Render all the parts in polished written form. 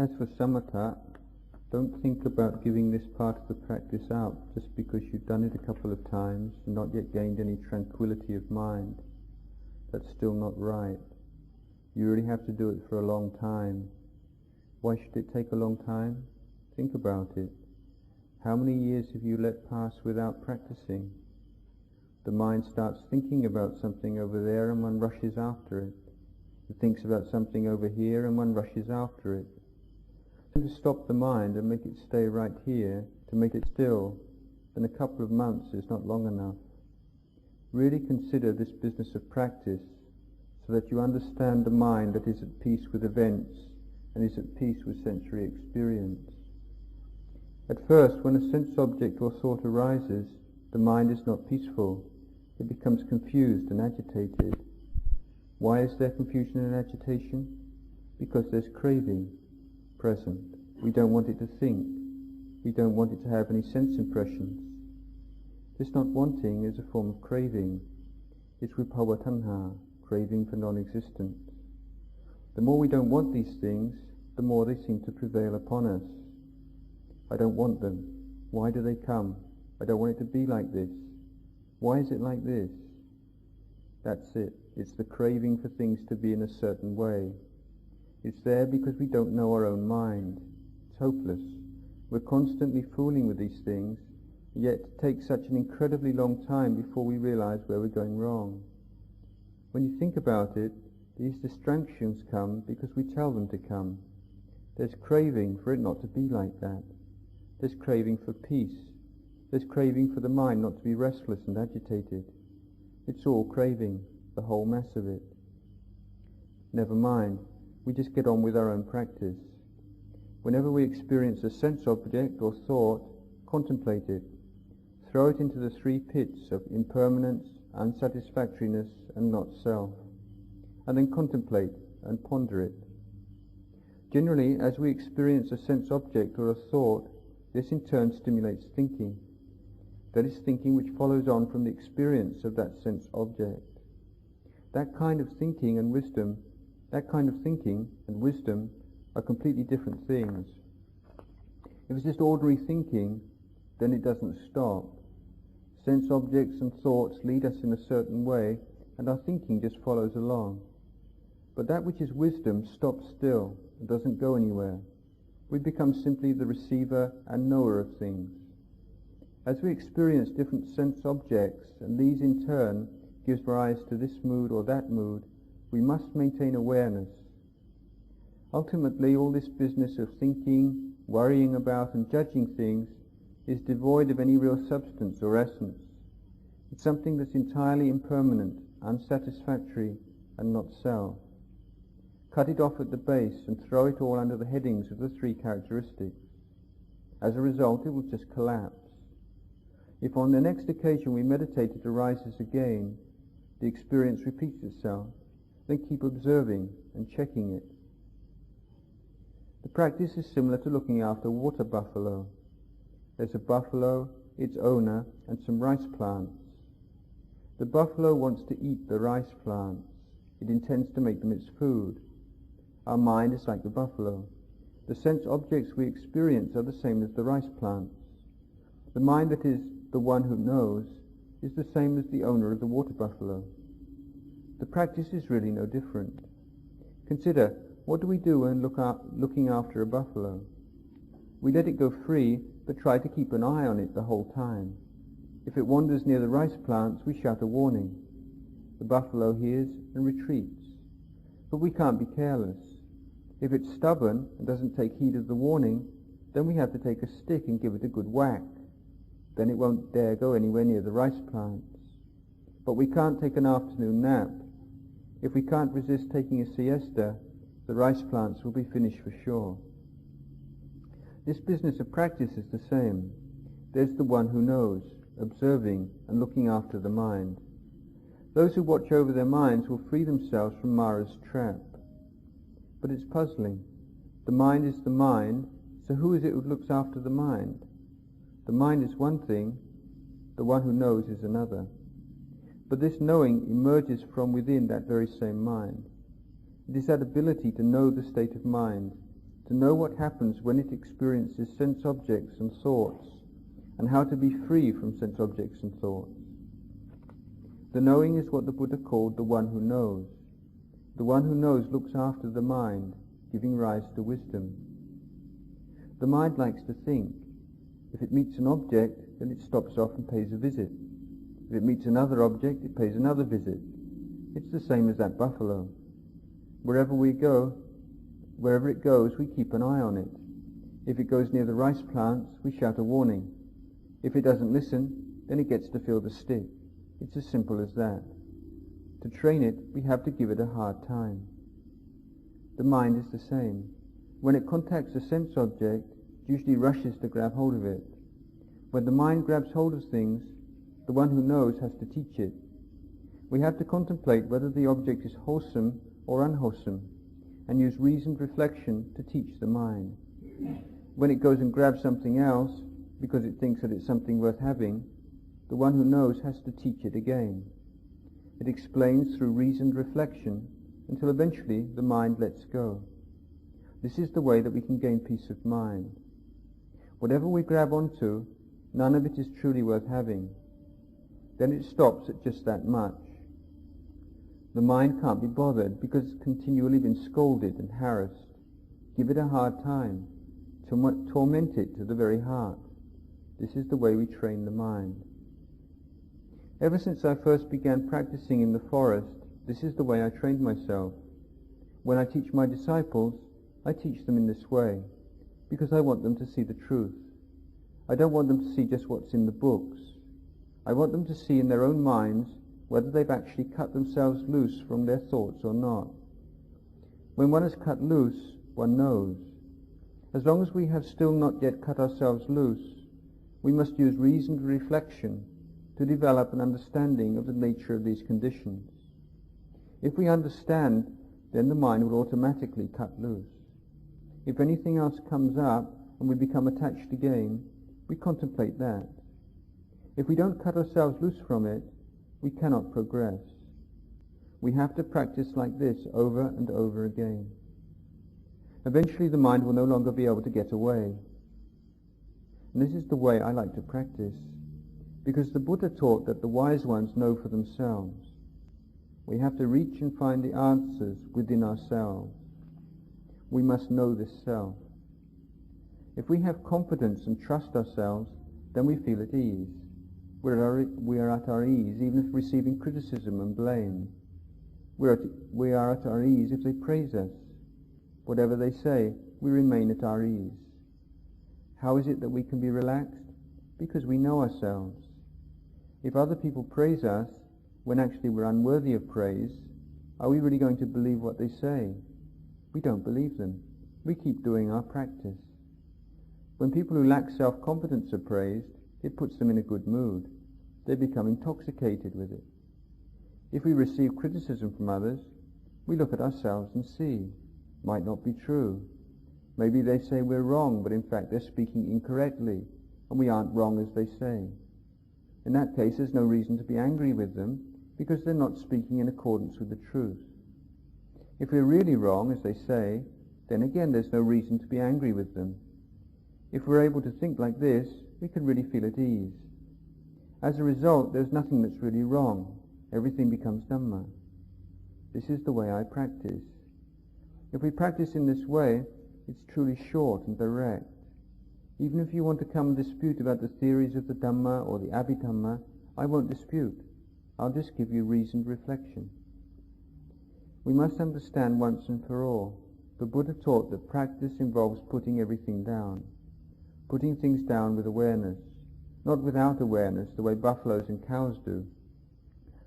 As for samatha, don't think about giving this part of the practice out just because you've done it a couple of times and not yet gained any tranquility of mind. That's still not right. You really have to do it for a long time. Why should it take a long time? Think about it. How many years have you let pass without practicing? The mind starts thinking about something over there and one rushes after it. It thinks about something over here and one rushes after it. So to stop the mind and make it stay right here, to make it still, then a couple of months is not long enough. Really consider this business of practice so that you understand the mind that is at peace with events and is at peace with sensory experience. At first, when a sense object or thought arises, the mind is not peaceful. It becomes confused and agitated. Why is there confusion and agitation? Because there's craving present. We don't want it to think. We don't want it to have any sense impressions. This not wanting is a form of craving. It's vibhava tanha, craving for non-existence. The more we don't want these things, the more they seem to prevail upon us. I don't want them. Why do they come? I don't want it to be like this. Why is it like this? That's it. It's the craving for things to be in a certain way. It's there because we don't know our own mind. It's hopeless. We're constantly fooling with these things, yet it takes such an incredibly long time before we realize where we're going wrong. When you think about it, these distractions come because we tell them to come. There's craving for it not to be like that. There's craving for peace. There's craving for the mind not to be restless and agitated. It's all craving, the whole mass of it. Never mind, we just get on with our own practice. Whenever we experience a sense object or thought, contemplate it. Throw it into the three pits of impermanence, unsatisfactoriness, and not self, and then contemplate and ponder it. Generally, as we experience a sense object or a thought, this in turn stimulates thinking. That is thinking which follows on from the experience of that sense object. That kind of thinking and wisdom are completely different things. If it's just ordinary thinking, then it doesn't stop. Sense objects and thoughts lead us in a certain way, and our thinking just follows along. But that which is wisdom stops still and doesn't go anywhere. We become simply the receiver and knower of things. As we experience different sense objects, and these in turn gives rise to this mood or that mood, we must maintain awareness. Ultimately, all this business of thinking, worrying about and judging things is devoid of any real substance or essence. It's something that's entirely impermanent, unsatisfactory, and not self. Cut it off at the base and throw it all under the headings of the three characteristics. As a result, it will just collapse. If on the next occasion we meditate it arises again, the experience repeats itself, then keep observing and checking it. The practice is similar to looking after a water buffalo. There's a buffalo, its owner, and some rice plants. The buffalo wants to eat the rice plants. It intends to make them its food. Our mind is like the buffalo. The sense objects we experience are the same as the rice plants. The mind that is the one who knows is the same as the owner of the water buffalo. The practice is really no different. Consider, what do we do when looking after a buffalo? We let it go free, but try to keep an eye on it the whole time. If it wanders near the rice plants, we shout a warning. The buffalo hears and retreats. But we can't be careless. If it's stubborn and doesn't take heed of the warning, then we have to take a stick and give it a good whack. Then it won't dare go anywhere near the rice plants. But we can't take an afternoon nap. If we can't resist taking a siesta, the rice plants will be finished for sure. This business of practice is the same. There's the one who knows, observing and looking after the mind. Those who watch over their minds will free themselves from Mara's trap. But it's puzzling. The mind is the mind, so who is it who looks after the mind? The mind is one thing, the one who knows is another. But this knowing emerges from within that very same mind. It is that ability to know the state of mind, to know what happens when it experiences sense objects and thoughts, and how to be free from sense objects and thoughts. The knowing is what the Buddha called the one who knows. The one who knows looks after the mind, giving rise to wisdom. The mind likes to think. If it meets an object, then it stops off and pays a visit. If it meets another object, it pays another visit. It's the same as that buffalo. Wherever it goes, we keep an eye on it. If it goes near the rice plants, we shout a warning. If it doesn't listen, then it gets to feel the stick. It's as simple as that. To train it, we have to give it a hard time. The mind is the same. When it contacts a sense object, it usually rushes to grab hold of it. When the mind grabs hold of things, the one who knows has to teach it. We have to contemplate whether the object is wholesome or unwholesome, and use reasoned reflection to teach the mind. When it goes and grabs something else, because it thinks that it's something worth having, the one who knows has to teach it again. It explains through reasoned reflection until eventually the mind lets go. This is the way that we can gain peace of mind. Whatever we grab onto, none of it is truly worth having. Then it stops at just that much. The mind can't be bothered because it's continually been scolded and harassed. Give it a hard time. Torment it to the very heart. This is the way we train the mind. Ever since I first began practicing in the forest, this is the way I trained myself. When I teach my disciples, I teach them in this way, because I want them to see the truth. I don't want them to see just what's in the books. I want them to see in their own minds whether they've actually cut themselves loose from their thoughts or not. When one is cut loose, one knows. As long as we have still not yet cut ourselves loose, we must use reasoned reflection to develop an understanding of the nature of these conditions. If we understand, then the mind will automatically cut loose. If anything else comes up and we become attached again, we contemplate that. If we don't cut ourselves loose from it, we cannot progress. We have to practice like this over and over again. Eventually the mind will no longer be able to get away. And this is the way I like to practice, because the Buddha taught that the wise ones know for themselves. We have to reach and find the answers within ourselves. We must know this self. If we have confidence and trust ourselves, then we feel at ease. We are at our ease even if receiving criticism and blame. We are at our ease if they praise us. Whatever they say, we remain at our ease. How is it that we can be relaxed? Because we know ourselves. If other people praise us, when actually we're unworthy of praise, are we really going to believe what they say? We don't believe them. We keep doing our practice. When people who lack self-confidence are praised, it puts them in a good mood. They become intoxicated with it. If we receive criticism from others, we look at ourselves and see. Might not be true. Maybe they say we're wrong, but in fact they're speaking incorrectly, and we aren't wrong as they say. In that case, there's no reason to be angry with them, because they're not speaking in accordance with the truth. If we're really wrong, as they say, then again there's no reason to be angry with them. If we're able to think like this, we can really feel at ease. As a result, there's nothing that's really wrong. Everything becomes Dhamma. This is the way I practice. If we practice in this way, it's truly short and direct. Even if you want to come and dispute about the theories of the Dhamma or the Abhidhamma, I won't dispute. I'll just give you reasoned reflection. We must understand once and for all, the Buddha taught that practice involves putting everything down. Putting things down with awareness, not without awareness the way buffaloes and cows do.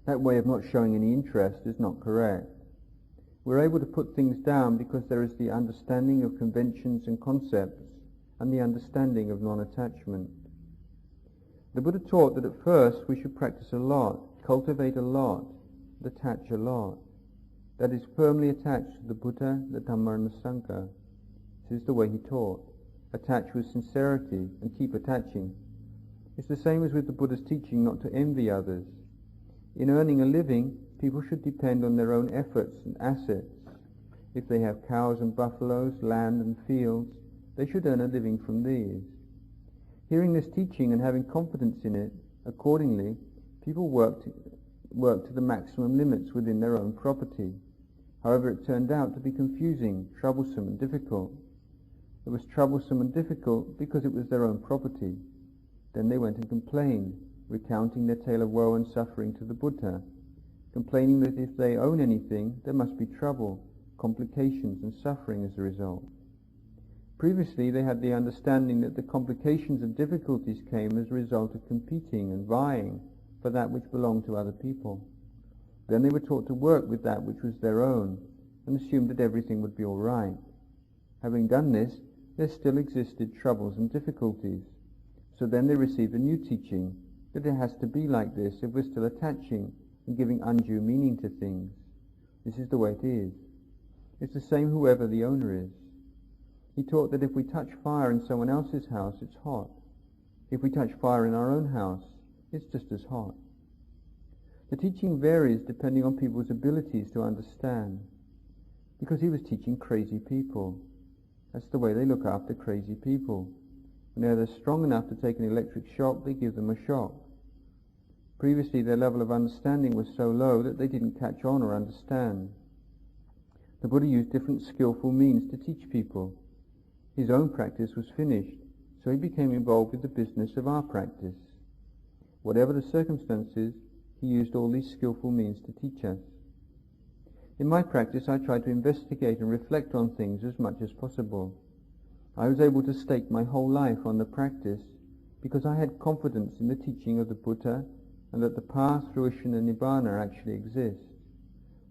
That way of not showing any interest is not correct. We're able to put things down because there is the understanding of conventions and concepts and the understanding of non-attachment. The Buddha taught that at first we should practice a lot, cultivate a lot, and attach a lot. That is, firmly attached to the Buddha, the Dhamma and the Sangha. This is the way he taught. Attach with sincerity and keep attaching. It's the same as with the Buddha's teaching not to envy others. In earning a living, people should depend on their own efforts and assets. If they have cows and buffaloes, land and fields, they should earn a living from these. Hearing this teaching and having confidence in it, accordingly, people worked to the maximum limits within their own property. However, it turned out to be confusing, troublesome and difficult. It was troublesome and difficult because it was their own property. Then they went and complained, recounting their tale of woe and suffering to the Buddha, complaining that if they own anything, there must be trouble, complications and suffering as a result. Previously, they had the understanding that the complications and difficulties came as a result of competing and vying for that which belonged to other people. Then they were taught to work with that which was their own, and assumed that everything would be all right. Having done this, there still existed troubles and difficulties. So then they received a new teaching, that it has to be like this if we're still attaching and giving undue meaning to things. This is the way it is. It's the same whoever the owner is. He taught that if we touch fire in someone else's house, it's hot. If we touch fire in our own house, it's just as hot. The teaching varies depending on people's abilities to understand, because he was teaching crazy people. That's the way they look after crazy people. When they're strong enough to take an electric shock, they give them a shock. Previously, their level of understanding was so low that they didn't catch on or understand. The Buddha used different skillful means to teach people. His own practice was finished, so he became involved with the business of our practice. Whatever the circumstances, he used all these skillful means to teach us. In my practice, I try to investigate and reflect on things as much as possible. I was able to stake my whole life on the practice because I had confidence in the teaching of the Buddha and that the path, fruition and nibbana actually exist.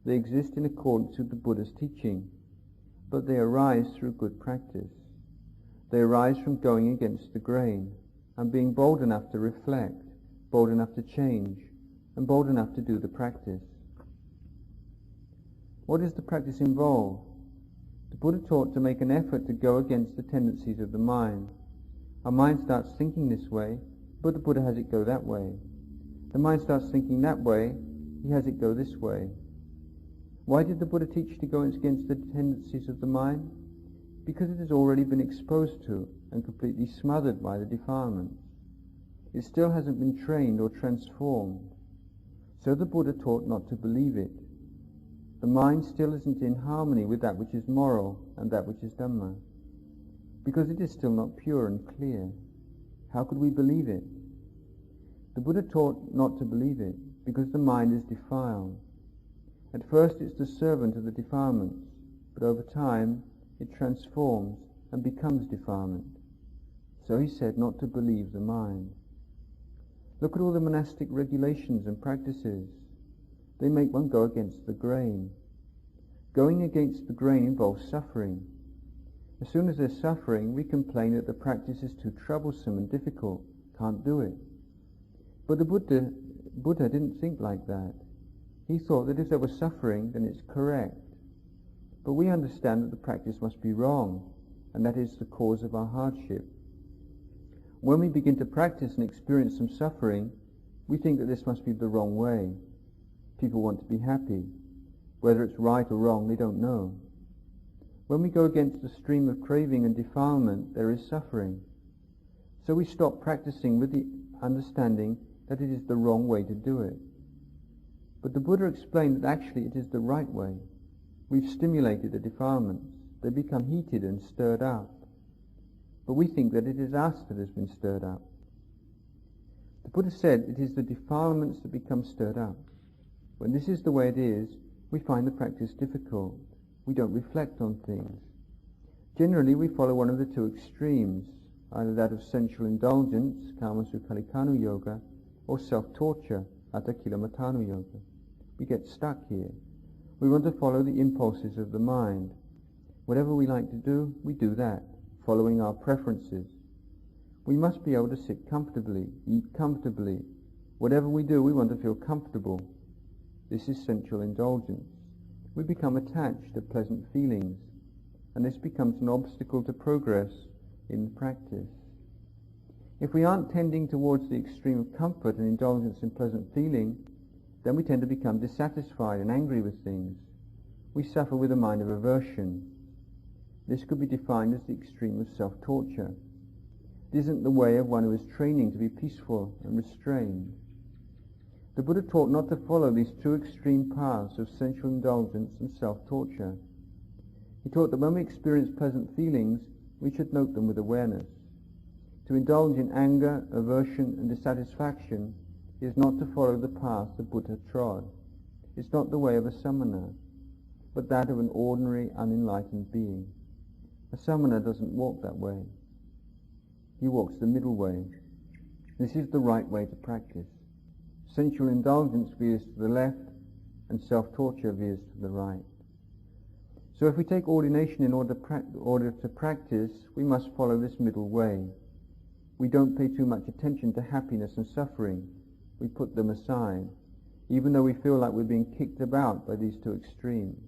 They exist in accordance with the Buddha's teaching, but they arise through good practice. They arise from going against the grain and being bold enough to reflect, bold enough to change, and bold enough to do the practice. What does the practice involve? The Buddha taught to make an effort to go against the tendencies of the mind. Our mind starts thinking this way, but the Buddha has it go that way. The mind starts thinking that way, he has it go this way. Why did the Buddha teach to go against the tendencies of the mind? Because it has already been exposed to and completely smothered by the defilements. It still hasn't been trained or transformed. So the Buddha taught not to believe it. The mind still isn't in harmony with that which is moral and that which is Dhamma, because it is still not pure and clear. How could we believe it? The Buddha taught not to believe it, because the mind is defiled. At first it's the servant of the defilements, but over time it transforms and becomes defilement. So he said not to believe the mind. Look at all the monastic regulations and practices. They make one go against the grain. Going against the grain involves suffering. As soon as there's suffering, we complain that the practice is too troublesome and difficult, can't do it. But the Buddha didn't think like that. He thought that if there was suffering, then it's correct. But we understand that the practice must be wrong, and that is the cause of our hardship. When we begin to practice and experience some suffering, we think that this must be the wrong way. People want to be happy. Whether it's right or wrong, they don't know. When we go against the stream of craving and defilement, there is suffering. So we stop practicing with the understanding that it is the wrong way to do it. But the Buddha explained that actually it is the right way. We've stimulated the defilements. They become heated and stirred up. But we think that it is us that has been stirred up. The Buddha said it is the defilements that become stirred up. When this is the way it is, we find the practice difficult. We don't reflect on things. Generally, we follow one of the two extremes, either that of sensual indulgence, Kamasukhalikanu yoga, or self-torture, Attakilamatanu yoga. We get stuck here. We want to follow the impulses of the mind. Whatever we like to do, we do that, following our preferences. We must be able to sit comfortably, eat comfortably. Whatever we do, we want to feel comfortable. This is sensual indulgence. We become attached to pleasant feelings, and this becomes an obstacle to progress in practice. If we aren't tending towards the extreme of comfort and indulgence in pleasant feeling, then we tend to become dissatisfied and angry with things. we suffer with a mind of aversion. This could be defined as the extreme of self-torture. It isn't the way of one who is training to be peaceful and restrained. The Buddha taught not to follow these two extreme paths of sensual indulgence and self-torture. He taught that when we experience pleasant feelings, we should note them with awareness. To indulge in anger, aversion and dissatisfaction is not to follow the path the Buddha trod. It's not the way of a samana, but that of an ordinary, unenlightened being. A samana doesn't walk that way. He walks the middle way. This is the right way to practice. Sensual indulgence veers to the left, and self-torture veers to the right. So if we take ordination in order to practice, we must follow this middle way. We don't pay too much attention to happiness and suffering. We put them aside, even though we feel like we're being kicked about by these two extremes.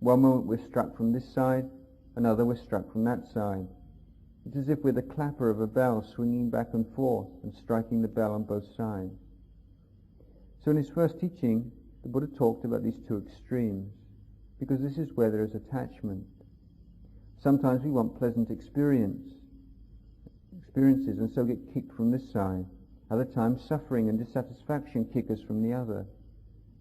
One moment we're struck from this side, another we're struck from that side. It's as if we're the clapper of a bell swinging back and forth and striking the bell on both sides. So in his first teaching, the Buddha talked about these two extremes, because this is where there is attachment. Sometimes we want pleasant experiences and so get kicked from this side. Other times suffering and dissatisfaction kick us from the other.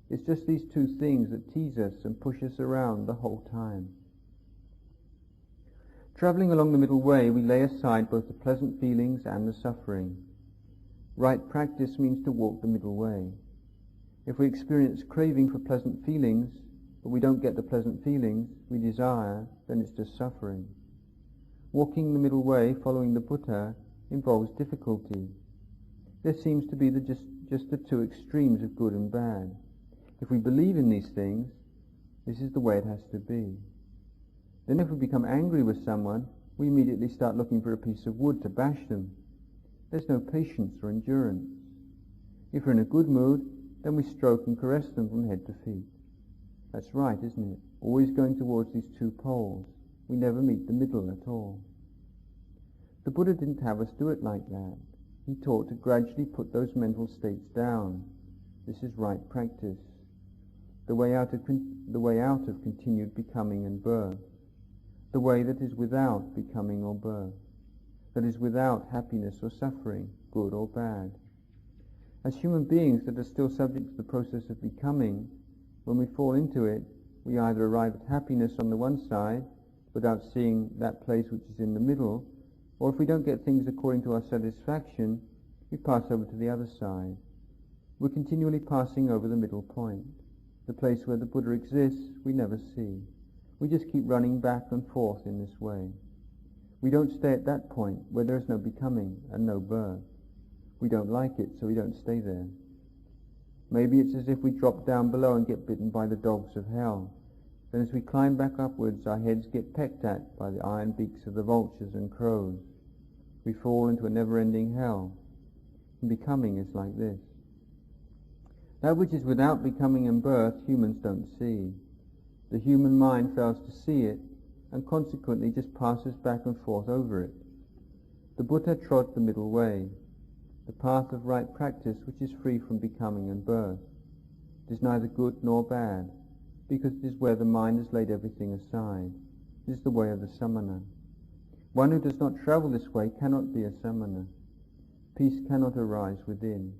It's just these two things that tease us and push us around the whole time. Travelling along the middle way, we lay aside both the pleasant feelings and the suffering. Right practice means to walk the middle way. If we experience craving for pleasant feelings, but we don't get the pleasant feelings we desire, then it's just suffering. Walking the middle way, following the Buddha, involves difficulty. There seems to be just the two extremes of good and bad. If we believe in these things, this is the way it has to be. Then if we become angry with someone, we immediately start looking for a piece of wood to bash them. There's no patience or endurance. If we're in a good mood, then we stroke and caress them from head to feet. That's right, isn't it? Always going towards these two poles. We never meet the middle at all. The Buddha didn't have us do it like that. He taught to gradually put those mental states down. This is right practice. The way out of continued becoming and birth. The way that is without becoming or birth. That is without happiness or suffering, good or bad. As human beings that are still subject to the process of becoming, when we fall into it, we either arrive at happiness on the one side without seeing that place which is in the middle, or if we don't get things according to our satisfaction, we pass over to the other side. We're continually passing over the middle point. The place where the Buddha exists, we never see. We just keep running back and forth in this way. We don't stay at that point where there is no becoming and no birth. We don't like it, so we don't stay there. Maybe it's as if we drop down below and get bitten by the dogs of hell. Then as we climb back upwards, our heads get pecked at by the iron beaks of the vultures and crows. We fall into a never-ending hell. And becoming is like this. That which is without becoming and birth, humans don't see. The human mind fails to see it, and consequently just passes back and forth over it. The Buddha trod the middle way, the path of right practice which is free from becoming and birth. It is neither good nor bad, because it is where the mind has laid everything aside. It is the way of the samana. One who does not travel this way cannot be a samana. Peace cannot arise within.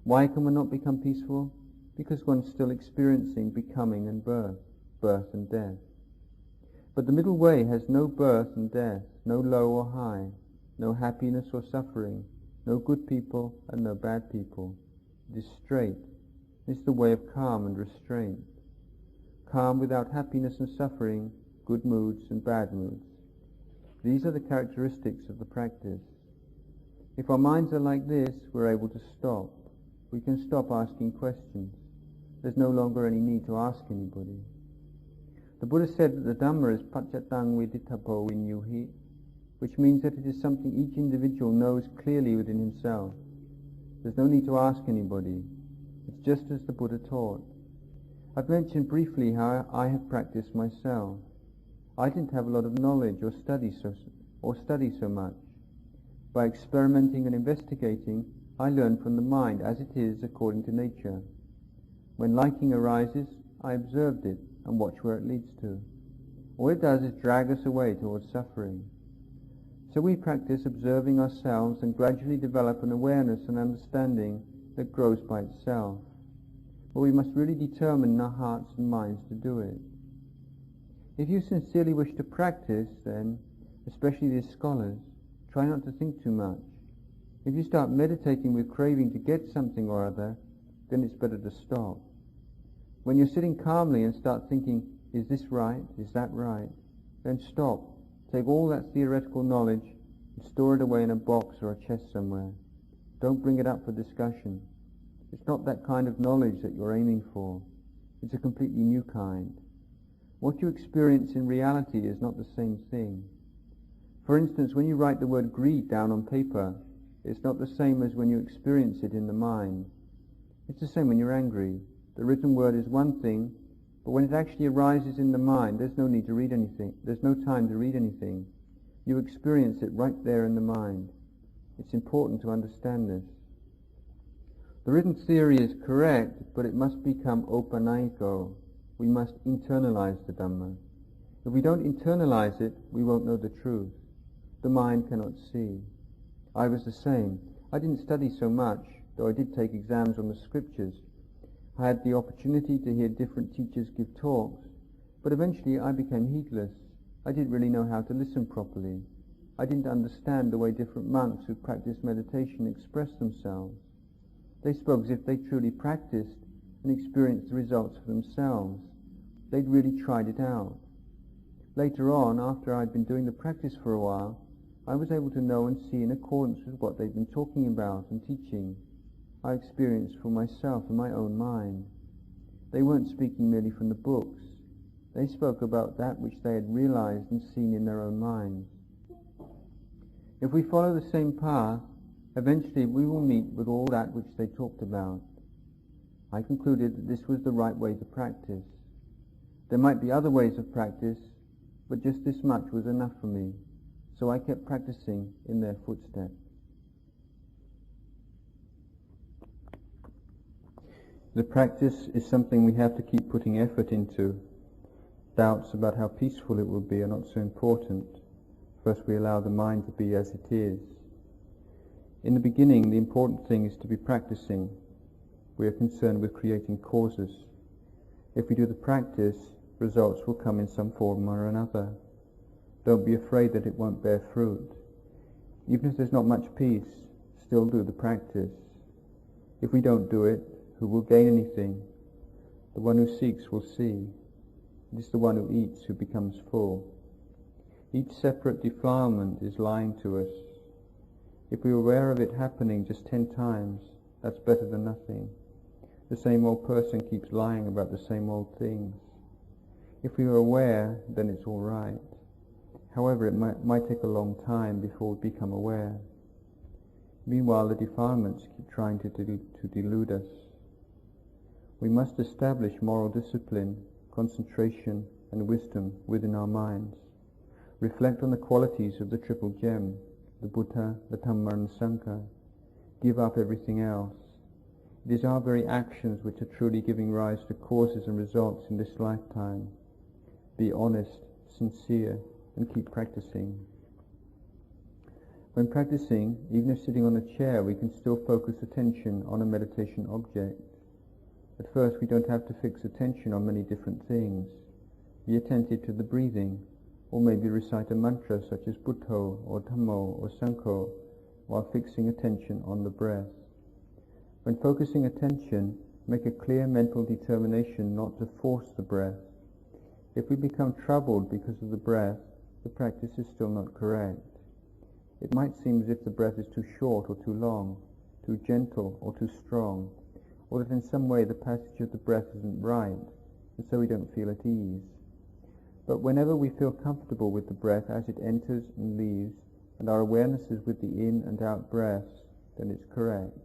Why can one not become peaceful? Because one's still experiencing becoming and birth and death. But the middle way has no birth and death, no low or high, no happiness or suffering, no good people and no bad people. It is straight. It is the way of calm and restraint. Calm without happiness and suffering, good moods and bad moods. These are the characteristics of the practice. If our minds are like this, we're able to stop. We can stop asking questions. There's no longer any need to ask anybody. The Buddha said that the Dhamma is paccattang viditthappo vinyuhi, which means that it is something each individual knows clearly within himself. There's no need to ask anybody. It's just as the Buddha taught. I've mentioned briefly how I have practiced myself. I didn't have a lot of knowledge or study so much. By experimenting and investigating, I learned from the mind as it is according to nature. When liking arises, I observed it, and watch where it leads to. All it does is drag us away towards suffering. So we practice observing ourselves and gradually develop an awareness and understanding that grows by itself. But we must really determine in our hearts and minds to do it. If you sincerely wish to practice, then, especially these scholars, try not to think too much. If you start meditating with craving to get something or other, then it's better to stop. When you're sitting calmly and start thinking, is this right, is that right, then stop. Take all that theoretical knowledge and store it away in a box or a chest somewhere. Don't bring it up for discussion. It's not that kind of knowledge that you're aiming for. It's a completely new kind. What you experience in reality is not the same thing. For instance, when you write the word greed down on paper, it's not the same as when you experience it in the mind. It's the same when you're angry. The written word is one thing, but when it actually arises in the mind, there's no need to read anything. There's no time to read anything. You experience it right there in the mind. It's important to understand this. The written theory is correct, but it must become opanayiko. We must internalize the Dhamma. If we don't internalize it, we won't know the truth. The mind cannot see. I was the same. I didn't study so much, though I did take exams on the scriptures. I had the opportunity to hear different teachers give talks, but eventually I became heedless. I didn't really know how to listen properly. I didn't understand the way different monks who practiced meditation expressed themselves. They spoke as if they truly practiced and experienced the results for themselves. They'd really tried it out. Later on, after I'd been doing the practice for a while, I was able to know and see in accordance with what they'd been talking about and teaching. I experienced for myself in my own mind. They weren't speaking merely from the books. They spoke about that which they had realized and seen in their own minds. If we follow the same path, eventually we will meet with all that which they talked about. I concluded that this was the right way to practice. There might be other ways of practice, but just this much was enough for me, so I kept practicing in their footsteps. The practice is something we have to keep putting effort into. Doubts about how peaceful it will be are not so important. First we allow the mind to be as it is. In the beginning, the important thing is to be practicing. We are concerned with creating causes. If we do the practice, results will come in some form or another. Don't be afraid that it won't bear fruit. Even if there's not much peace, still do the practice. If we don't do it, who will gain anything? The one who seeks will see. It is the one who eats who becomes full. Each separate defilement is lying to us. If we are aware of it happening just 10 times, that's better than nothing. The same old person keeps lying about the same old things. If we are aware, then it's all right. However, it might take a long time before we become aware. Meanwhile, the defilements keep trying to delude us. We must establish moral discipline, concentration and wisdom within our minds. Reflect on the qualities of the triple gem, the Buddha, the Dhamma and the Sangha. Give up everything else. It is our very actions which are truly giving rise to causes and results in this lifetime. Be honest, sincere, and keep practicing. When practicing, even if sitting on a chair, we can still focus attention on a meditation object. At first, we don't have to fix attention on many different things. Be attentive to the breathing, or maybe recite a mantra such as Buddho or Dhammo or Sangho, while fixing attention on the breath. When focusing attention, make a clear mental determination not to force the breath. If we become troubled because of the breath, the practice is still not correct. It might seem as if the breath is too short or too long, too gentle or too strong, or that in some way the passage of the breath isn't right, and so we don't feel at ease. But whenever we feel comfortable with the breath as it enters and leaves, and our awareness is with the in and out breaths, then it's correct.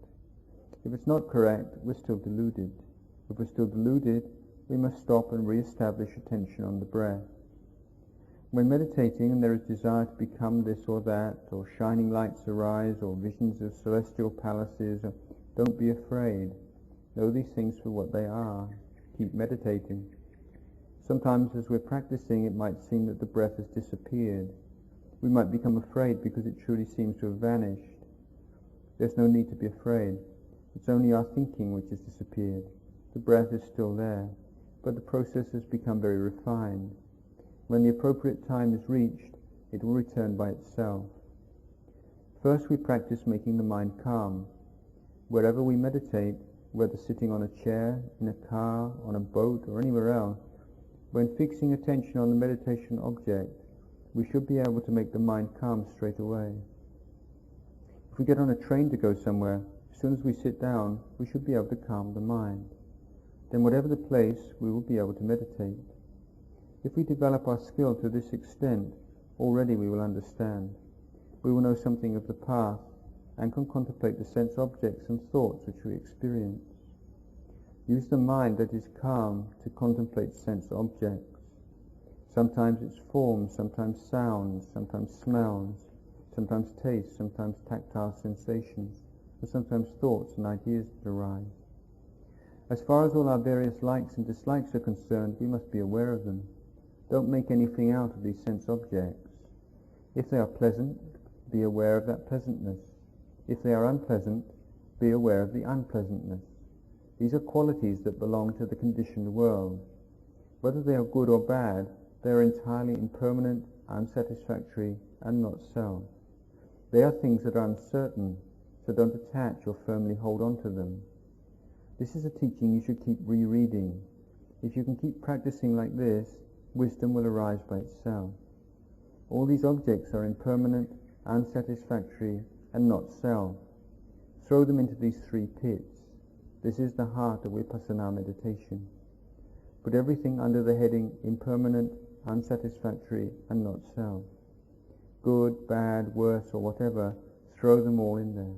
If it's not correct, we're still deluded. If we're still deluded, we must stop and re-establish attention on the breath. When meditating and there is desire to become this or that, or shining lights arise, or visions of celestial palaces, don't be afraid. Know these things for what they are. Keep meditating. Sometimes as we're practicing, it might seem that the breath has disappeared. We might become afraid because it truly seems to have vanished. There's no need to be afraid. It's only our thinking which has disappeared. The breath is still there, but the process has become very refined. When the appropriate time is reached, it will return by itself. First we practice making the mind calm. Wherever we meditate, whether sitting on a chair, in a car, on a boat, or anywhere else, when fixing attention on the meditation object, we should be able to make the mind calm straight away. If we get on a train to go somewhere, as soon as we sit down, we should be able to calm the mind. Then whatever the place, we will be able to meditate. If we develop our skill to this extent, already we will understand. We will know something of the path and can contemplate the sense objects and thoughts which we experience. Use the mind that is calm to contemplate sense objects. Sometimes it's forms, sometimes sounds, sometimes smells, sometimes tastes, sometimes tactile sensations, and sometimes thoughts and ideas that arise. As far as all our various likes and dislikes are concerned, we must be aware of them. Don't make anything out of these sense objects. If they are pleasant, be aware of that pleasantness. If they are unpleasant, be aware of the unpleasantness. These are qualities that belong to the conditioned world. Whether they are good or bad, they are entirely impermanent, unsatisfactory, and not self. They are things that are uncertain, so don't attach or firmly hold on to them. This is a teaching you should keep rereading. If you can keep practicing like this, wisdom will arise by itself. All these objects are impermanent, unsatisfactory, and not self. Throw them into these three pits. This is the heart of Vipassana meditation. Put everything under the heading impermanent, unsatisfactory, and not self. Good, bad, worse, or whatever, throw them all in there.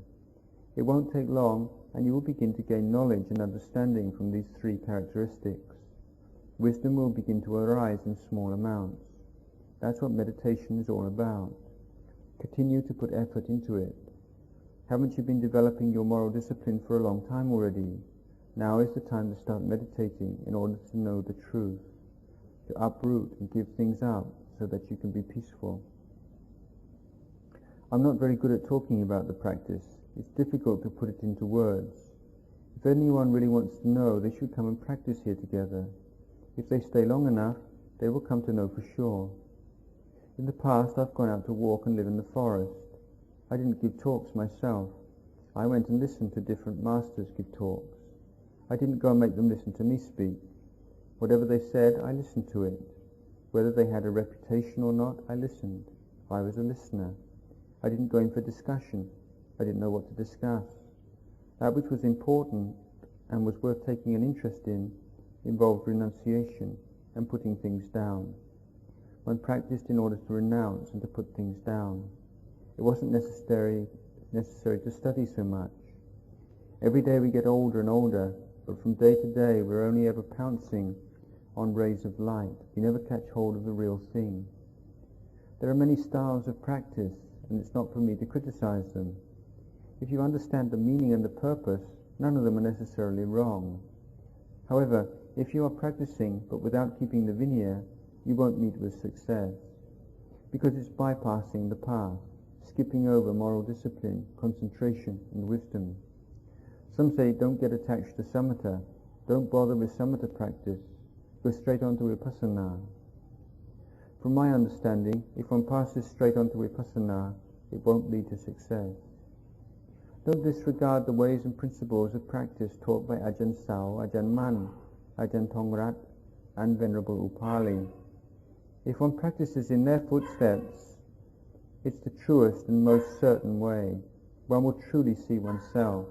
It won't take long, and you will begin to gain knowledge and understanding from these three characteristics. Wisdom will begin to arise in small amounts. That's what meditation is all about. Continue to put effort into it. Haven't you been developing your moral discipline for a long time already? Now is the time to start meditating in order to know the truth, to uproot and give things up so that you can be peaceful. I'm not very good at talking about the practice. It's difficult to put it into words. If anyone really wants to know, they should come and practice here together. If they stay long enough, they will come to know for sure. In the past, I've gone out to walk and live in the forest. I didn't give talks myself. I went and listened to different masters give talks. I didn't go and make them listen to me speak. Whatever they said, I listened to it. Whether they had a reputation or not, I listened. I was a listener. I didn't go in for discussion. I didn't know what to discuss. That which was important and was worth taking an interest in involved renunciation and putting things down. One practiced in order to renounce and to put things down. It wasn't necessary to study so much. Every day we get older and older, but from day to day we're only ever pouncing on rays of light. We never catch hold of the real thing. There are many styles of practice, and it's not for me to criticize them. If you understand the meaning and the purpose, none of them are necessarily wrong. However, if you are practicing but without keeping the vinaya, you won't meet with success, because it's bypassing the path, skipping over moral discipline, concentration, and wisdom. Some say, don't get attached to samatha, don't bother with samatha practice, go straight on to vipassana. From my understanding, if one passes straight on to vipassana, it won't lead to success. Don't disregard the ways and principles of practice taught by Ajahn Chah, Ajahn Man, Ajahn Thongrat, and Venerable Upali. If one practices in their footsteps, it's the truest and most certain way. One will truly see oneself.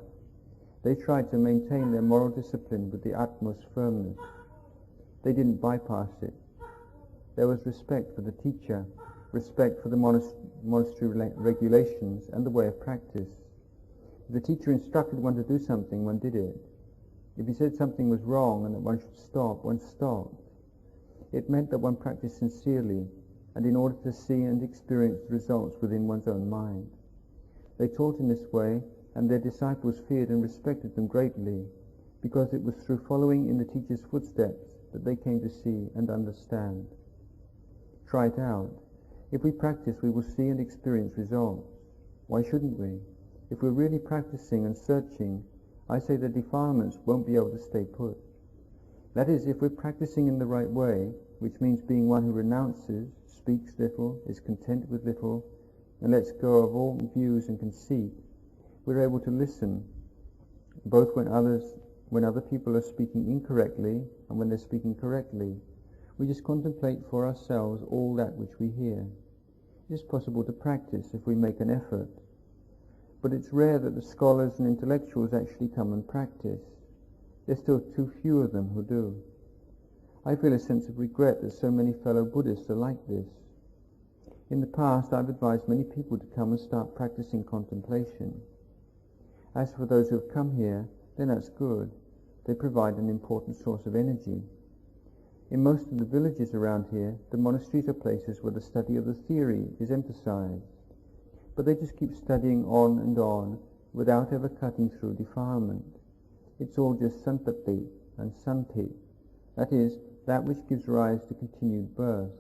They tried to maintain their moral discipline with the utmost firmness. They didn't bypass it. There was respect for the teacher, respect for the monastery regulations and the way of practice. If the teacher instructed one to do something, one did it. If he said something was wrong and that one should stop, one stopped. It meant that one practiced sincerely and in order to see and experience the results within one's own mind. They taught in this way, and their disciples feared and respected them greatly, because it was through following in the teacher's footsteps that they came to see and understand. Try it out. If we practice, we will see and experience results. Why shouldn't we? If we're really practicing and searching, I say the defilements won't be able to stay put. That is, if we're practicing in the right way, which means being one who renounces, speaks little, is content with little, and lets go of all views and conceit, we're able to listen, both when other people are speaking incorrectly and when they're speaking correctly. We just contemplate for ourselves all that which we hear. It's possible to practice if we make an effort, but it's rare that the scholars and intellectuals actually come and practice. There's still too few of them who do. I feel a sense of regret that so many fellow Buddhists are like this. In the past, I've advised many people to come and start practicing contemplation. As for those who have come here, then that's good. They provide an important source of energy. In most of the villages around here, the monasteries are places where the study of the theory is emphasized. But they just keep studying on and on without ever cutting through defilement. It's all just santati and santi, that is, that which gives rise to continued birth.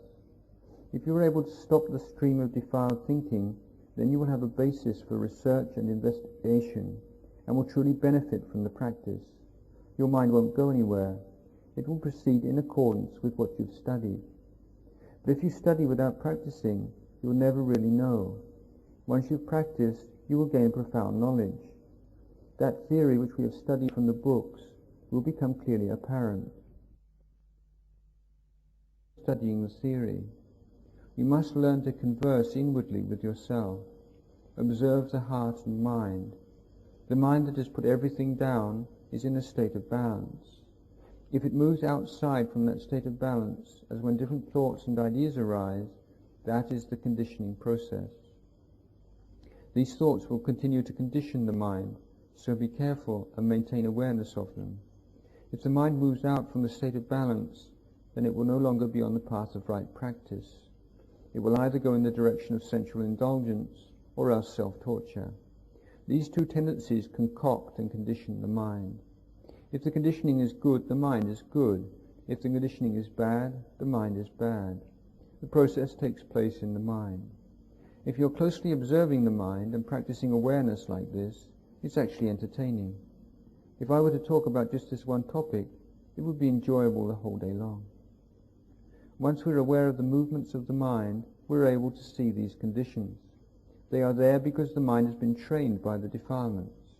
If you are able to stop the stream of defiled thinking, then you will have a basis for research and investigation, and will truly benefit from the practice. Your mind won't go anywhere. It will proceed in accordance with what you've studied. But if you study without practicing, you will never really know. Once you've practiced, you will gain profound knowledge. That theory which we have studied from the books will become clearly apparent. Studying the theory, you must learn to converse inwardly with yourself. Observe the heart and mind. The mind that has put everything down is in a state of balance. If it moves outside from that state of balance, as when different thoughts and ideas arise, that is the conditioning process. These thoughts will continue to condition the mind, so be careful and maintain awareness of them. If the mind moves out from the state of balance, then it will no longer be on the path of right practice. It will either go in the direction of sensual indulgence or else self-torture. These two tendencies concoct and condition the mind. If the conditioning is good, the mind is good. If the conditioning is bad, the mind is bad. The process takes place in the mind. If you're closely observing the mind and practicing awareness like this, it's actually entertaining. If I were to talk about just this one topic, it would be enjoyable the whole day long. Once we're aware of the movements of the mind, we're able to see these conditions. They are there because the mind has been trained by the defilements.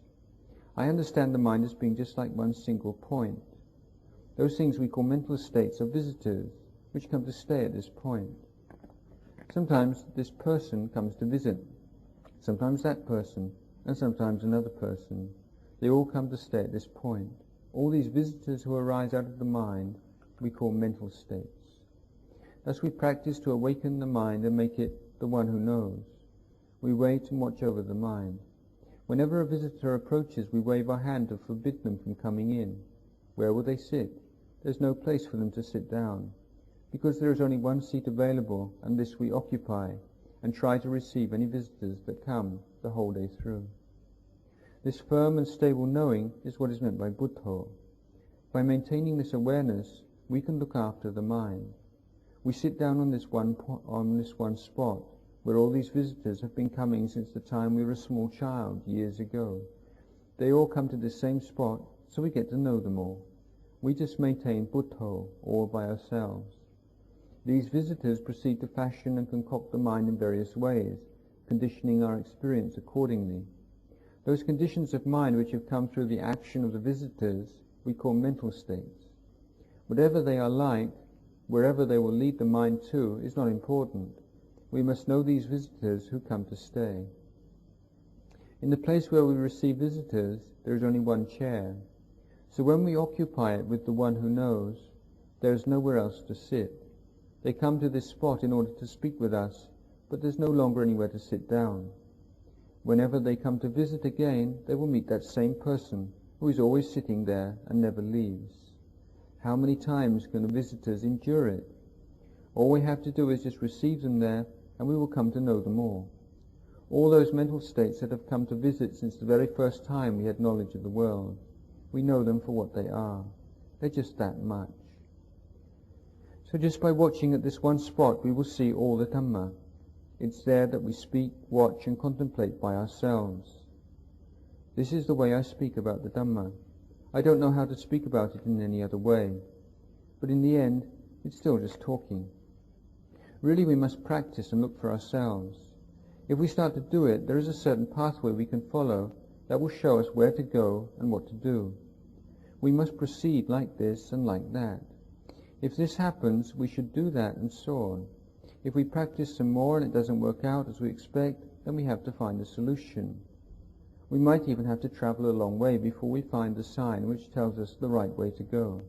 I understand the mind as being just like one single point. Those things we call mental states are visitors, which come to stay at this point. Sometimes this person comes to visit, sometimes that person, and sometimes another person. They all come to stay at this point. All these visitors who arise out of the mind we call mental states. Thus we practice to awaken the mind and make it the one who knows. We wait and watch over the mind. Whenever a visitor approaches, we wave our hand to forbid them from coming in. Where will they sit? There's no place for them to sit down, because there is only one seat available, and this we occupy, and try to receive any visitors that come the whole day through. This firm and stable knowing is what is meant by Buddha. By maintaining this awareness, we can look after the mind. We sit down on this one spot, where all these visitors have been coming since the time we were a small child, years ago. They all come to this same spot, so we get to know them all. We just maintain Buddha all by ourselves. These visitors proceed to fashion and concoct the mind in various ways, conditioning our experience accordingly. Those conditions of mind which have come through the action of the visitors we call mental states. Whatever they are like, wherever they will lead the mind to, is not important. We must know these visitors who come to stay. In the place where we receive visitors, there is only one chair. So when we occupy it with the one who knows, there is nowhere else to sit. They come to this spot in order to speak with us, but there's no longer anywhere to sit down. Whenever they come to visit again, they will meet that same person who is always sitting there and never leaves. How many times can the visitors endure it? All we have to do is just receive them there, and we will come to know them all. All those mental states that have come to visit since the very first time we had knowledge of the world, we know them for what they are. They're just that much. So just by watching at this one spot, we will see all the Dhamma. It's there that we speak, watch and contemplate by ourselves. This is the way I speak about the Dhamma. I don't know how to speak about it in any other way. But in the end, it's still just talking. Really, we must practice and look for ourselves. If we start to do it, there is a certain pathway we can follow that will show us where to go and what to do. We must proceed like this and like that. If this happens, we should do that, and so on. If we practice some more and it doesn't work out as we expect, then we have to find a solution. We might even have to travel a long way before we find the sign which tells us the right way to go.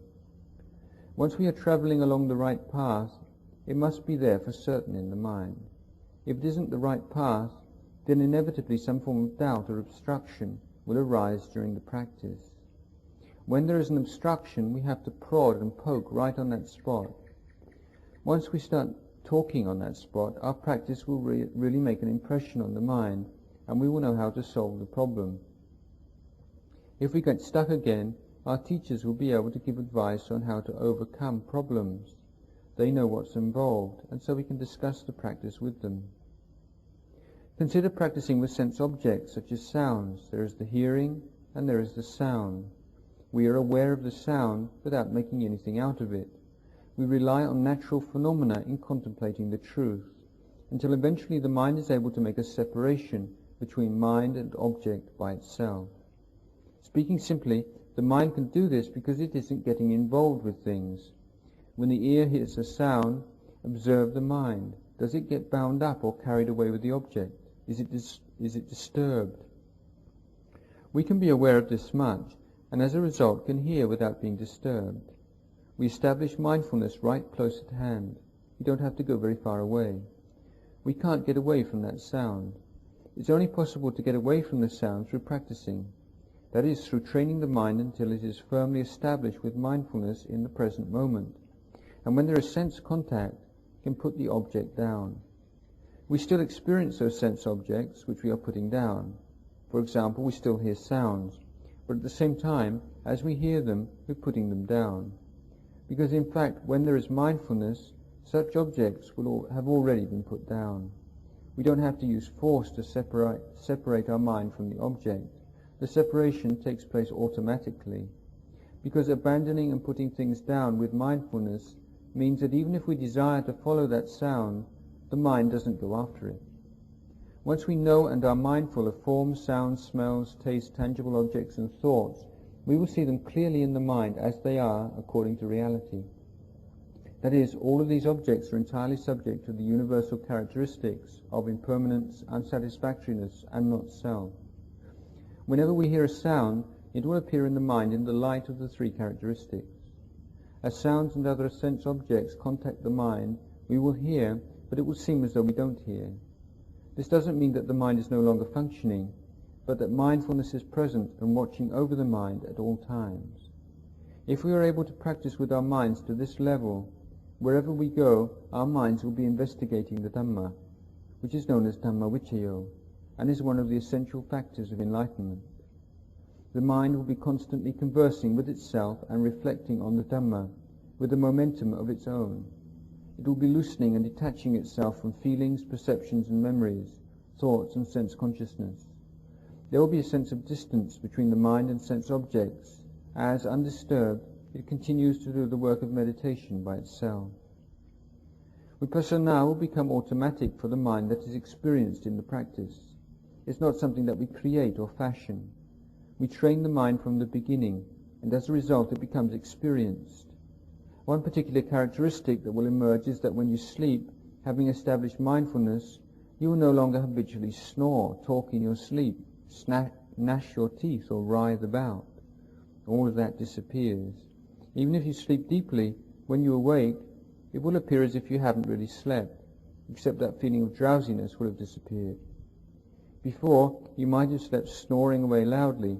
Once we are travelling along the right path, it must be there for certain in the mind. If it isn't the right path, then inevitably some form of doubt or obstruction will arise during the practice. When there is an obstruction, we have to prod and poke right on that spot. Once we start talking on that spot, our practice will really make an impression on the mind, and we will know how to solve the problem. If we get stuck again, our teachers will be able to give advice on how to overcome problems. They know what's involved, and so we can discuss the practice with them. Consider practicing with sense objects such as sounds. There is the hearing and there is the sound. We are aware of the sound without making anything out of it. We rely on natural phenomena in contemplating the truth, until eventually the mind is able to make a separation between mind and object by itself. Speaking simply, the mind can do this because it isn't getting involved with things. When the ear hears a sound, observe the mind. Does it get bound up or carried away with the object? Is it disturbed? We can be aware of this much, and as a result can hear without being disturbed. We establish mindfulness right close at hand. We don't have to go very far away. We can't get away from that sound. It's only possible to get away from the sound through practicing. That is, through training the mind until it is firmly established with mindfulness in the present moment. And when there is sense contact, can put the object down. We still experience those sense objects which we are putting down. For example, we still hear sounds, but at the same time, as we hear them, we're putting them down. Because in fact, when there is mindfulness, such objects will have already been put down. We don't have to use force to separate our mind from the object. The separation takes place automatically. Because abandoning and putting things down with mindfulness means that even if we desire to follow that sound, the mind doesn't go after it. Once we know and are mindful of forms, sounds, smells, tastes, tangible objects and thoughts, we will see them clearly in the mind as they are according to reality. That is, all of these objects are entirely subject to the universal characteristics of impermanence, unsatisfactoriness, and not self. Whenever we hear a sound, it will appear in the mind in the light of the three characteristics. As sounds and other sense objects contact the mind, we will hear, but it will seem as though we don't hear. This doesn't mean that the mind is no longer functioning, but that mindfulness is present and watching over the mind at all times. If we are able to practice with our minds to this level, wherever we go, our minds will be investigating the Dhamma, which is known as Dhamma Vichayo, and is one of the essential factors of enlightenment. The mind will be constantly conversing with itself and reflecting on the Dhamma with a momentum of its own. It will be loosening and detaching itself from feelings, perceptions and memories, thoughts and sense consciousness. There will be a sense of distance between the mind and sense objects, as, undisturbed, it continues to do the work of meditation by itself. Vipassana will become automatic for the mind that is experienced in the practice. It's not something that we create or fashion. We train the mind from the beginning, and as a result it becomes experienced. One particular characteristic that will emerge is that when you sleep, having established mindfulness, you will no longer habitually snore, talk in your sleep, gnash your teeth or writhe about. All of that disappears. Even if you sleep deeply, when you awake, it will appear as if you haven't really slept, except that feeling of drowsiness will have disappeared. Before, you might have slept snoring away loudly,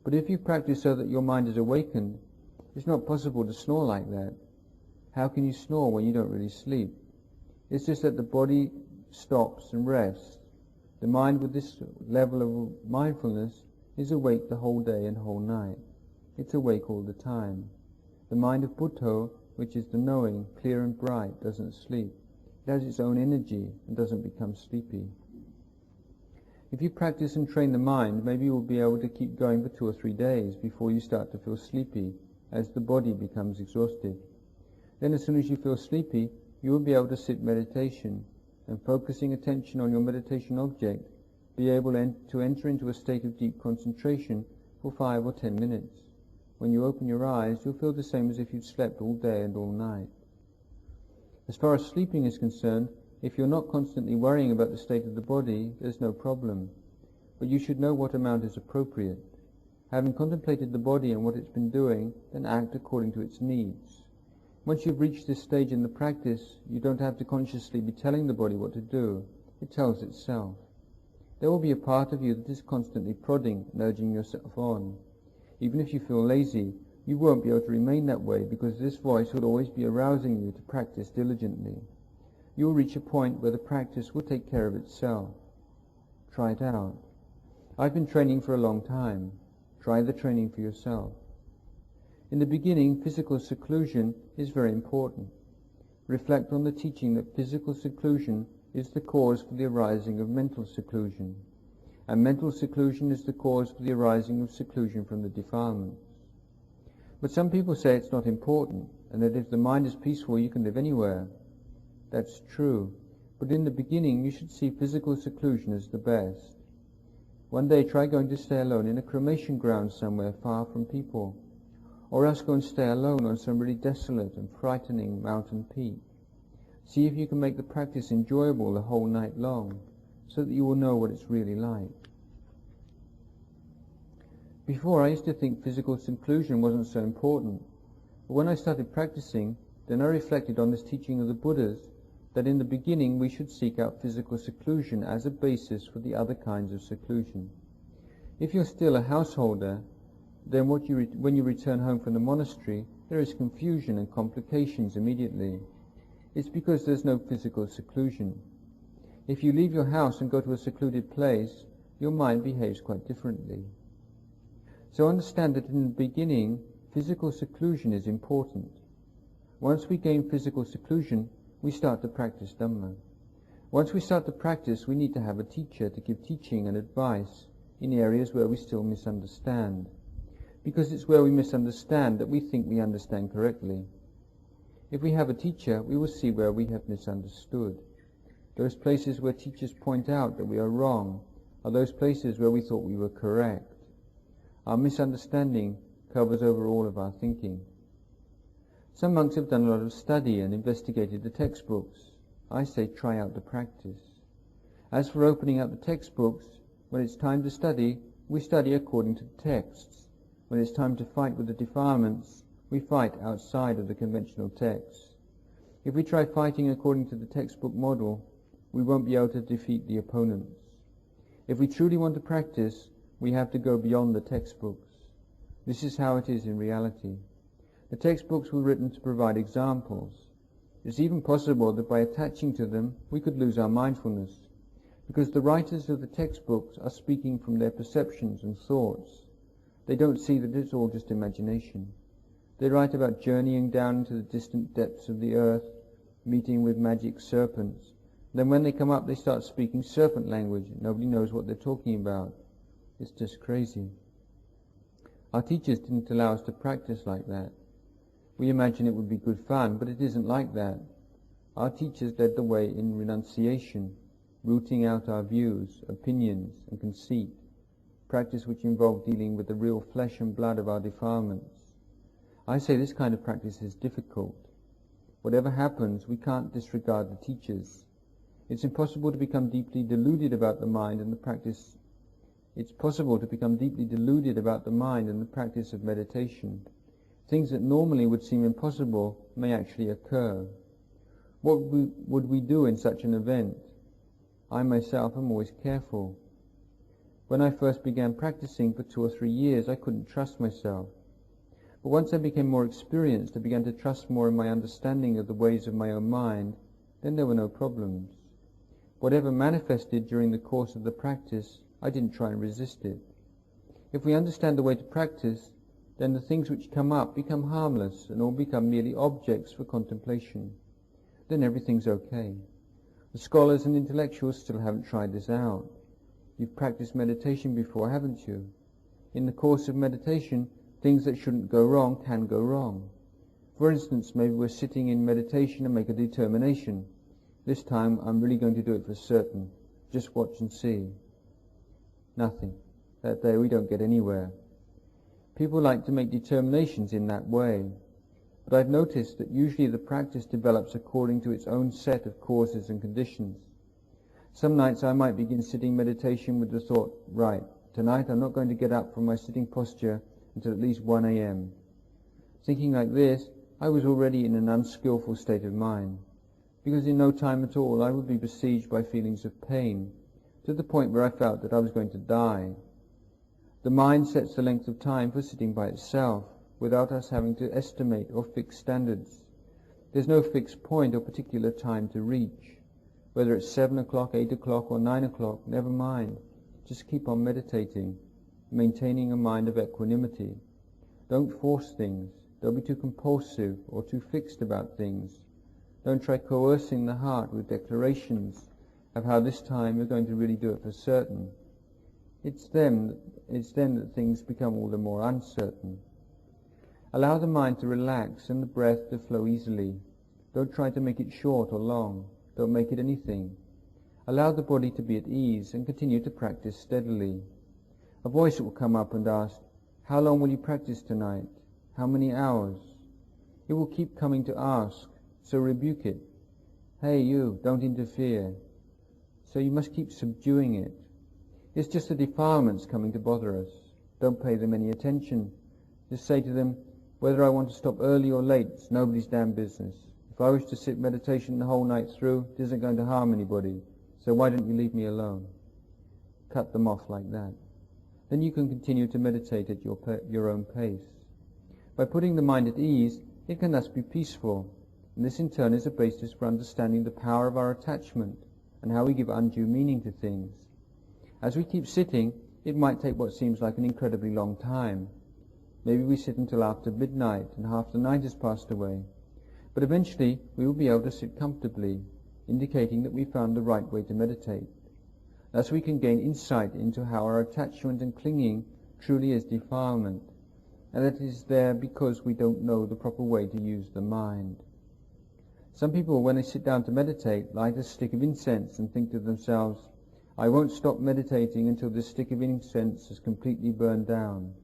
but if you practice so that your mind is awakened, it's not possible to snore like that. How can you snore when you don't really sleep? It's just that the body stops and rests. The mind with this level of mindfulness is awake the whole day and whole night. It's awake all the time. The mind of Buddha, which is the knowing, clear and bright, doesn't sleep. It has its own energy and doesn't become sleepy. If you practice and train the mind, maybe you will be able to keep going for 2 or 3 days before you start to feel sleepy as the body becomes exhausted. Then as soon as you feel sleepy, you will be able to sit meditation and, focusing attention on your meditation object, be able to enter into a state of deep concentration for 5 or 10 minutes. When you open your eyes, you'll feel the same as if you'd slept all day and all night. As far as sleeping is concerned, if you're not constantly worrying about the state of the body, there's no problem. But you should know what amount is appropriate. Having contemplated the body and what it's been doing, then act according to its needs. Once you've reached this stage in the practice, you don't have to consciously be telling the body what to do. It tells itself. There will be a part of you that is constantly prodding and urging yourself on. Even if you feel lazy, you won't be able to remain that way because this voice will always be arousing you to practice diligently. You will reach a point where the practice will take care of itself. Try it out. I've been training for a long time. Try the training for yourself. In the beginning, physical seclusion is very important. Reflect on the teaching that physical seclusion is the cause for the arising of mental seclusion, and mental seclusion is the cause for the arising of seclusion from the defilements. But some people say it's not important, and that if the mind is peaceful you can live anywhere. That's true, but in the beginning you should see physical seclusion as the best. One day try going to stay alone in a cremation ground somewhere far from people, or else go and stay alone on some really desolate and frightening mountain peak. See if you can make the practice enjoyable the whole night long, so that you will know what it's really like. Before I used to think physical seclusion wasn't so important, but when I started practicing, then I reflected on this teaching of the Buddhas that in the beginning we should seek out physical seclusion as a basis for the other kinds of seclusion. If you're still a householder, then when you return home from the monastery, there is confusion and complications immediately. It's because there's no physical seclusion. If you leave your house and go to a secluded place, your mind behaves quite differently. So understand that in the beginning, physical seclusion is important. Once we gain physical seclusion, we start to practice Dhamma. Once we start to practice, we need to have a teacher to give teaching and advice in areas where we still misunderstand. Because it's where we misunderstand that we think we understand correctly. If we have a teacher, we will see where we have misunderstood. Those places where teachers point out that we are wrong are those places where we thought we were correct. Our misunderstanding covers over all of our thinking. Some monks have done a lot of study and investigated the textbooks. I say try out the practice. As for opening up the textbooks, when it's time to study, we study according to the texts. When it's time to fight with the defilements, we fight outside of the conventional texts. If we try fighting according to the textbook model, we won't be able to defeat the opponents. If we truly want to practice, we have to go beyond the textbooks. This is how it is in reality. The textbooks were written to provide examples. It's even possible that by attaching to them, we could lose our mindfulness, because the writers of the textbooks are speaking from their perceptions and thoughts. They don't see that it's all just imagination. They write about journeying down into the distant depths of the earth, meeting with magic serpents. Then when they come up, they start speaking serpent language. Nobody knows what they're talking about. It's just crazy. Our teachers didn't allow us to practice like that. We imagine it would be good fun, but it isn't like that. Our teachers led the way in renunciation, rooting out our views, opinions, and conceit, practice which involved dealing with the real flesh and blood of our defilements. I say this kind of practice is difficult. Whatever happens, we can't disregard the teachers. It's impossible to become deeply deluded about the mind and the practice. It's possible to become deeply deluded about the mind and the practice of meditation. Things that normally would seem impossible may actually occur. What would we do in such an event? I myself am always careful. When I first began practicing for 2 or 3 years, I couldn't trust myself. But once I became more experienced, I began to trust more in my understanding of the ways of my own mind, then there were no problems. Whatever manifested during the course of the practice, I didn't try and resist it. If we understand the way to practice, then the things which come up become harmless and all become merely objects for contemplation. Then everything's okay. The scholars and intellectuals still haven't tried this out. You've practiced meditation before, haven't you? In the course of meditation, things that shouldn't go wrong can go wrong. For instance, maybe we're sitting in meditation and make a determination. This time I'm really going to do it for certain. Just watch and see. Nothing. That day we don't get anywhere. People like to make determinations in that way, but I've noticed that usually the practice develops according to its own set of causes and conditions. Some nights I might begin sitting meditation with the thought, right, tonight I'm not going to get up from my sitting posture until at least 1 a.m. Thinking like this, I was already in an unskillful state of mind, because in no time at all I would be besieged by feelings of pain, to the point where I felt that I was going to die. The mind sets the length of time for sitting by itself, without us having to estimate or fix standards. There's no fixed point or particular time to reach. Whether it's 7 o'clock, 8 o'clock or 9 o'clock, never mind. Just keep on meditating, maintaining a mind of equanimity. Don't force things. Don't be too compulsive or too fixed about things. Don't try coercing the heart with declarations of how this time you're going to really do it for certain. It's then that things become all the more uncertain. Allow the mind to relax and the breath to flow easily. Don't try to make it short or long. Don't make it anything. Allow the body to be at ease and continue to practice steadily. A voice will come up and ask, how long will you practice tonight? How many hours? It will keep coming to ask, so rebuke it. Hey you, don't interfere. So you must keep subduing it. It's just the defilements coming to bother us. Don't pay them any attention. Just say to them, whether I want to stop early or late, it's nobody's damn business. If I wish to sit meditation the whole night through, it isn't going to harm anybody, so why don't you leave me alone? Cut them off like that. Then you can continue to meditate at your own pace. By putting the mind at ease, it can thus be peaceful, and this in turn is a basis for understanding the power of our attachment and how we give undue meaning to things. As we keep sitting, it might take what seems like an incredibly long time. Maybe we sit until after midnight and half the night has passed away. But eventually we will be able to sit comfortably, indicating that we found the right way to meditate. Thus we can gain insight into how our attachment and clinging truly is defilement, and that it is there because we don't know the proper way to use the mind. Some people, when they sit down to meditate, light a stick of incense and think to themselves, I won't stop meditating until this stick of incense is completely burned down.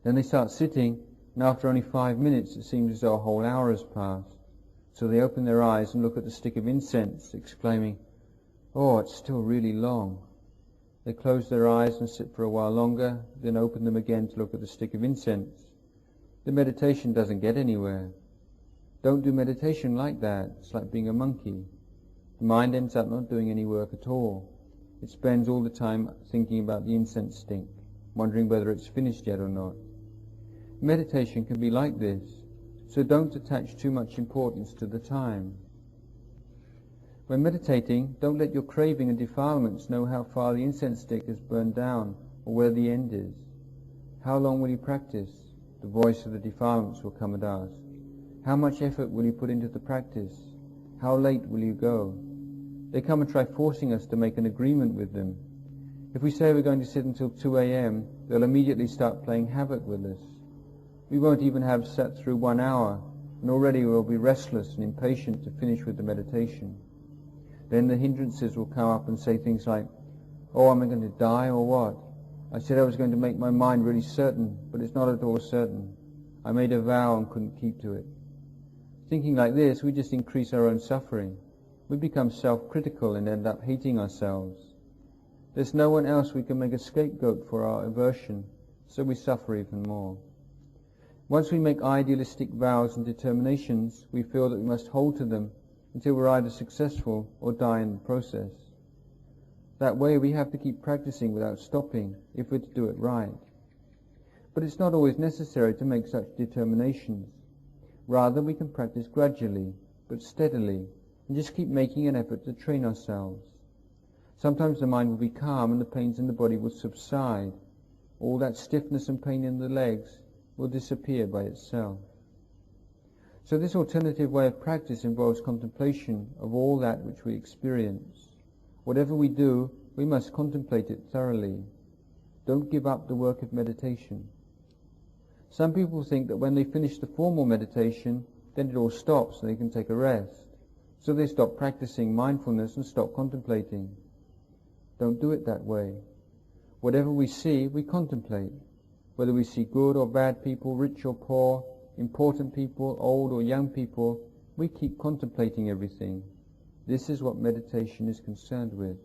Then they start sitting, and after only 5 minutes it seems as though a whole hour has passed. So they open their eyes and look at the stick of incense, exclaiming, oh, it's still really long. They close their eyes and sit for a while longer, then open them again to look at the stick of incense. The meditation doesn't get anywhere. Don't do meditation like that. It's like being a monkey. The mind ends up not doing any work at all. It spends all the time thinking about the incense stink, wondering whether it's finished yet or not. Meditation can be like this, so don't attach too much importance to the time. When meditating, don't let your craving and defilements know how far the incense stick has burned down or where the end is. How long will you practice? The voice of the defilements will come and ask. How much effort will you put into the practice? How late will you go? They come and try forcing us to make an agreement with them. If we say we're going to sit until 2 a.m., they'll immediately start playing havoc with us. We won't even have sat through 1 hour, and already we'll be restless and impatient to finish with the meditation. Then the hindrances will come up and say things like, oh, am I going to die or what? I said I was going to make my mind really certain, but it's not at all certain. I made a vow and couldn't keep to it. Thinking like this, we just increase our own suffering. We become self-critical and end up hating ourselves. There's no one else we can make a scapegoat for our aversion, so we suffer even more. Once we make idealistic vows and determinations, we feel that we must hold to them until we're either successful or die in the process. That way we have to keep practicing without stopping if we're to do it right. But it's not always necessary to make such determinations. Rather, we can practice gradually, but steadily, and just keep making an effort to train ourselves. Sometimes the mind will be calm and the pains in the body will subside. All that stiffness and pain in the legs will disappear by itself. So this alternative way of practice involves contemplation of all that which we experience. Whatever we do, we must contemplate it thoroughly. Don't give up the work of meditation. Some people think that when they finish the formal meditation, then it all stops and they can take a rest. So they stop practicing mindfulness and stop contemplating. Don't do it that way. Whatever we see, we contemplate. Whether we see good or bad people, rich or poor, important people, old or young people, we keep contemplating everything. This is what meditation is concerned with.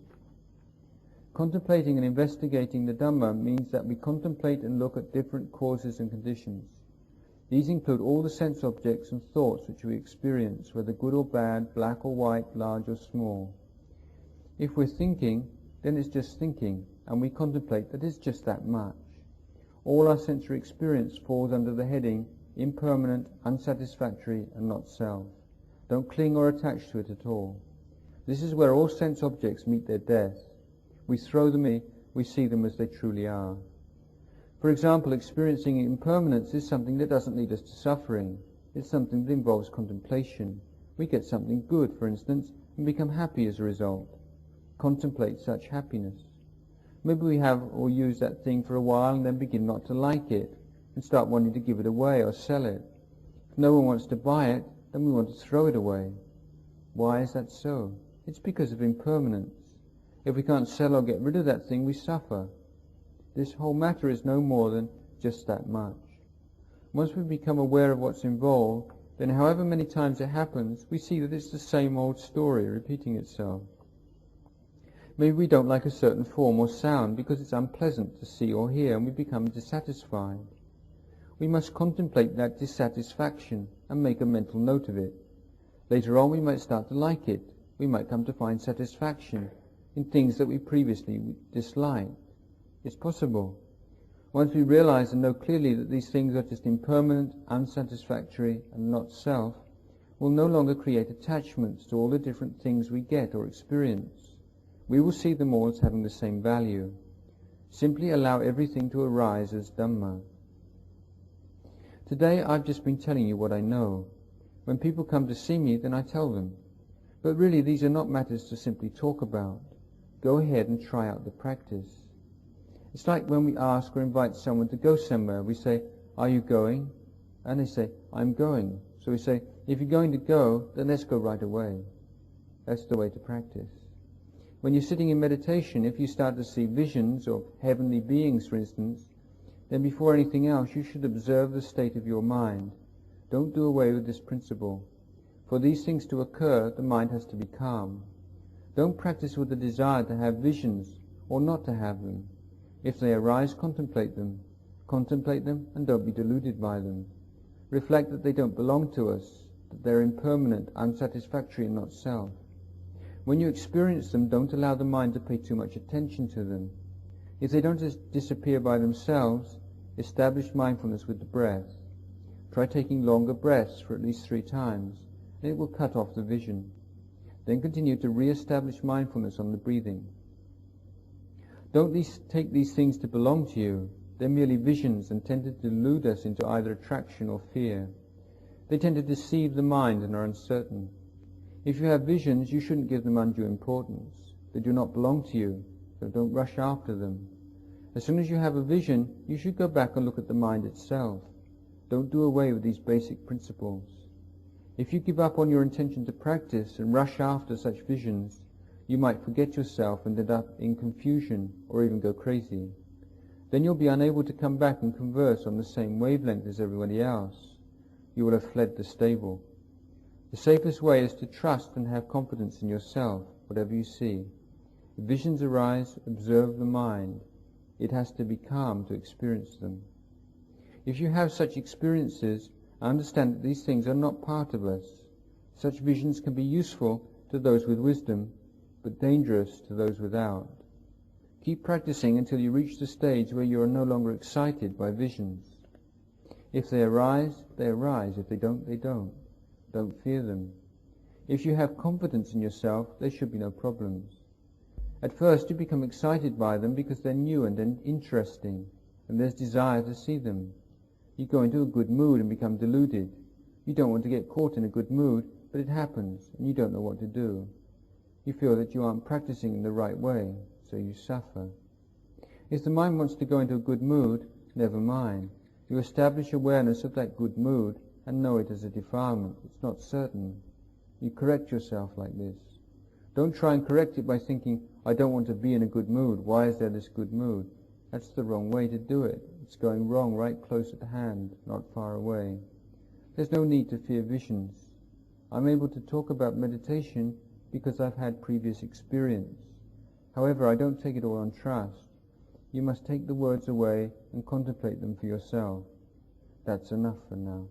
Contemplating and investigating the Dhamma means that we contemplate and look at different causes and conditions. These include all the sense objects and thoughts which we experience, whether good or bad, black or white, large or small. If we're thinking, then it's just thinking, and we contemplate that it's just that much. All our sensory experience falls under the heading impermanent, unsatisfactory, and not self. Don't cling or attach to it at all. This is where all sense objects meet their death. We throw them in, we see them as they truly are. For example, experiencing impermanence is something that doesn't lead us to suffering. It's something that involves contemplation. We get something good, for instance, and become happy as a result. Contemplate such happiness. Maybe we have or use that thing for a while and then begin not to like it and start wanting to give it away or sell it. If no one wants to buy it, then we want to throw it away. Why is that so? It's because of impermanence. If we can't sell or get rid of that thing, we suffer. This whole matter is no more than just that much. Once we become aware of what's involved, then however many times it happens, we see that it's the same old story repeating itself. Maybe we don't like a certain form or sound because it's unpleasant to see or hear, and we become dissatisfied. We must contemplate that dissatisfaction and make a mental note of it. Later on we might start to like it. We might come to find satisfaction in things that we previously disliked. It's possible. Once we realize and know clearly that these things are just impermanent, unsatisfactory, and not self, we'll no longer create attachments to all the different things we get or experience. We will see them all as having the same value. Simply allow everything to arise as Dhamma. Today I've just been telling you what I know. When people come to see me, then I tell them. But really these are not matters to simply talk about. Go ahead and try out the practice. It's like when we ask or invite someone to go somewhere. We say, "Are you going?" And they say, "I'm going." So we say, "If you're going to go, then let's go right away." That's the way to practice. When you're sitting in meditation, if you start to see visions of heavenly beings, for instance, then before anything else you should observe the state of your mind. Don't do away with this principle. For these things to occur, the mind has to be calm. Don't practice with the desire to have visions or not to have them. If they arise, contemplate them. Contemplate them and don't be deluded by them. Reflect that they don't belong to us, that they're impermanent, unsatisfactory and not self. When you experience them, don't allow the mind to pay too much attention to them. If they don't just disappear by themselves, establish mindfulness with the breath. Try taking longer breaths for at least 3 times, and it will cut off the vision. Then continue to re-establish mindfulness on the breathing. Don't take these things to belong to you. They're merely visions and tend to delude us into either attraction or fear. They tend to deceive the mind and are uncertain. If you have visions, you shouldn't give them undue importance. They do not belong to you, so don't rush after them. As soon as you have a vision, you should go back and look at the mind itself. Don't do away with these basic principles. If you give up on your intention to practice and rush after such visions, you might forget yourself and end up in confusion or even go crazy. Then you'll be unable to come back and converse on the same wavelength as everybody else. You will have fled the stable. The safest way is to trust and have confidence in yourself, whatever you see. If visions arise, observe the mind. It has to be calm to experience them. If you have such experiences, understand that these things are not part of us. Such visions can be useful to those with wisdom, but dangerous to those without. Keep practicing until you reach the stage where you are no longer excited by visions. If they arise, they arise. If they don't, they don't. Don't fear them. If you have confidence in yourself, there should be no problems. At first you become excited by them because they're new and interesting, and there's desire to see them. You go into a good mood and become deluded. You don't want to get caught in a good mood, but it happens, and you don't know what to do. You feel that you aren't practicing in the right way, so you suffer. If the mind wants to go into a good mood, never mind. You establish awareness of that good mood and know it as a defilement. It's not certain. You correct yourself like this. Don't try and correct it by thinking, I don't want to be in a good mood. Why is there this good mood? That's the wrong way to do it. It's going wrong right close at hand, not far away. There's no need to fear visions. I'm able to talk about meditation because I've had previous experience. However, I don't take it all on trust. You must take the words away and contemplate them for yourself. That's enough for now.